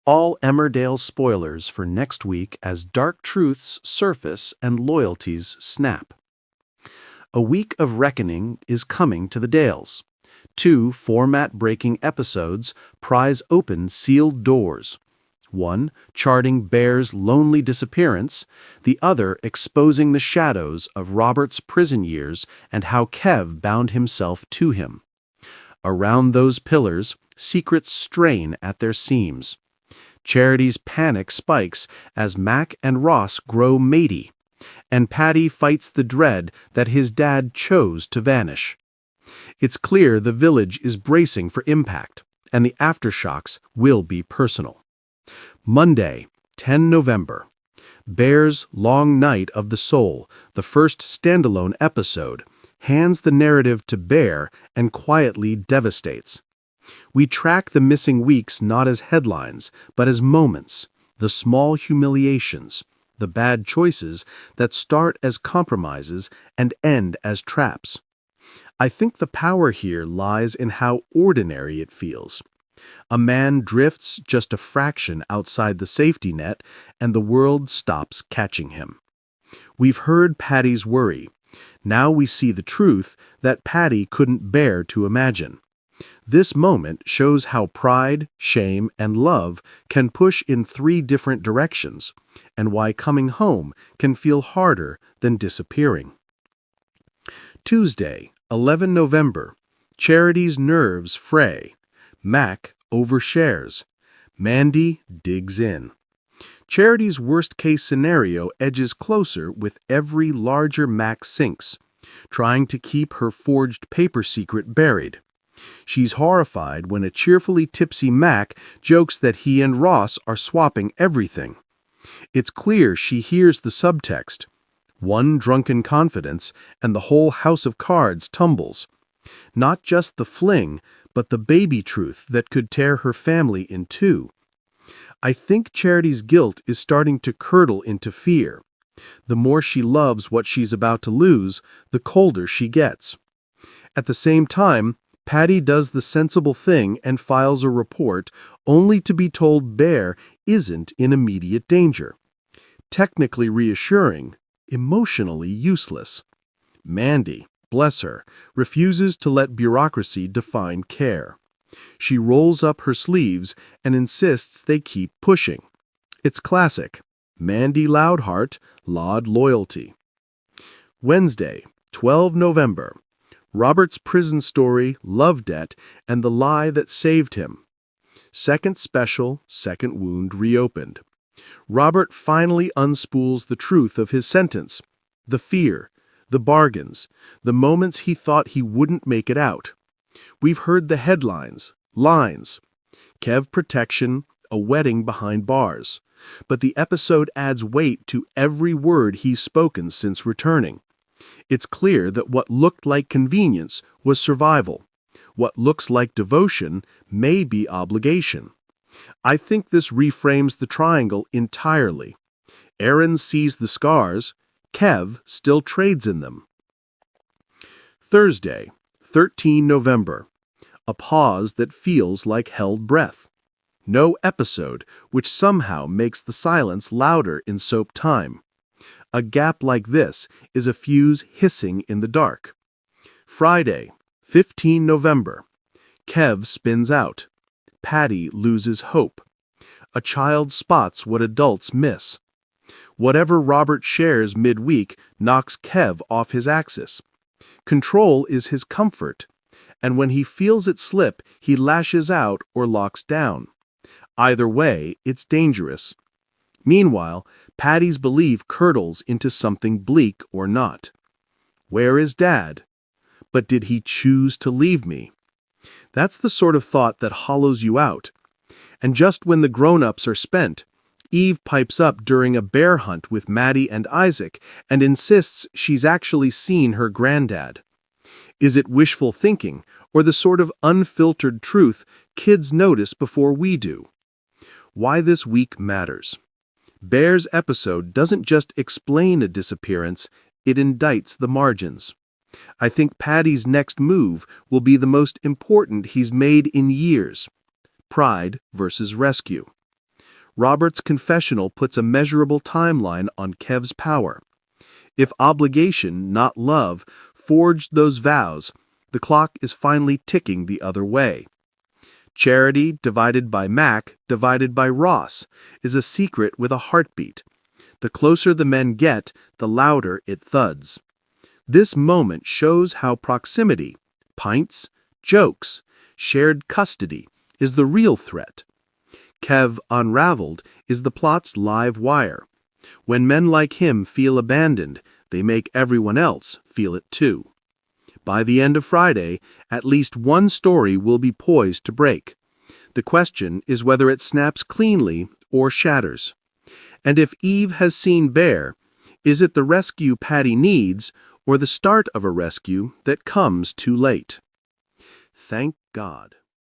all Emmerdale spoilers for next week as dark truths surface and loyalties snap. A week of reckoning is coming to the Dales. 2 format-breaking episodes prise open sealed doors. One charting Bear's lonely disappearance, the other exposing the shadows of Robert's prison years and how Kev bound himself to him. Around those pillars, secrets strain at their seams. Charity's panic spikes as Mac and Ross grow matey, and Paddy fights the dread that his dad chose to vanish. It's clear the village is bracing for impact, and the aftershocks will be personal. Monday, 10 November. Bear's Long Night of the Soul, the first standalone episode, hands the narrative to Bear and quietly devastates. We track the missing weeks not as headlines, but as moments, the small humiliations, the bad choices that start as compromises and end as traps. I think the power here lies in how ordinary it feels. A man drifts just a fraction outside the safety net, and the world stops catching him. We've heard Paddy's worry. Now we see the truth that Paddy couldn't bear to imagine. This moment shows how pride, shame, and love can push in 3 different directions, and why coming home can feel harder than disappearing. Tuesday, 11 November. Charity's nerves fray. Mac overshares. Mandy digs in. Charity's worst-case scenario edges closer with every larger Mac sinks, trying to keep her forged paper secret buried. She's horrified when a cheerfully tipsy Mac jokes that he and Ross are swapping everything. It's clear she hears the subtext. One drunken confidence, and the whole house of cards tumbles. Not just the fling, but the baby truth that could tear her family in 2. I think Charity's guilt is starting to curdle into fear. The more she loves what she's about to lose, the colder she gets. At the same time, Paddy does the sensible thing and files a report, only to be told Bear isn't in immediate danger. Technically reassuring, emotionally useless. Mandy, bless her, refuses to let bureaucracy define care. She rolls up her sleeves and insists they keep pushing. It's classic. Mandy Loudheart, laud loyalty. Wednesday, 12 November. Robert's prison story, love debt, and the lie that saved him. Second special, second wound reopened. Robert finally unspools the truth of his sentence. The fear, the bargains, the moments he thought he wouldn't make it out. We've heard the headlines, lines. Kev protection, a wedding behind bars. But the episode adds weight to every word he's spoken since returning. It's clear that what looked like convenience was survival. What looks like devotion may be obligation. I think this reframes the triangle entirely. Aaron sees the scars, Kev still trades in them. Thursday, 13 November. A pause that feels like held breath. No episode, which somehow makes the silence louder in soap time. A gap like this is a fuse hissing in the dark. Friday, 15 November. Kev spins out. Paddy loses hope. A child spots what adults miss. Whatever Robert shares midweek knocks Kev off his axis. Control is his comfort, and when he feels it slip, he lashes out or locks down. Either way, it's dangerous. Meanwhile, Paddy's belief curdles into something bleak or not. Where is Dad? But did he choose to leave me? That's the sort of thought that hollows you out. And just when the grown-ups are spent, Eve pipes up during a bear hunt with Maddie and Isaac and insists she's actually seen her granddad. Is it wishful thinking, or the sort of unfiltered truth kids notice before we do? Why this week matters. Bear's episode doesn't just explain a disappearance, it indicts the margins. I think Paddy's next move will be the most important he's made in years. Pride versus rescue. Robert's confessional puts a measurable timeline on Kev's power. If obligation, not love, forged those vows, the clock is finally ticking the other way. Charity divided by Mac divided by Ross is a secret with a heartbeat. The closer the men get, the louder it thuds. This moment shows how proximity, pints, jokes, shared custody, is the real threat. Kev unraveled is the plot's live wire. When men like him feel abandoned, they make everyone else feel it too. By the end of Friday, at least one story will be poised to break. The question is whether it snaps cleanly or shatters. And if Eve has seen Bear, is it the rescue Patty needs or the start of a rescue that comes too late? Thank God.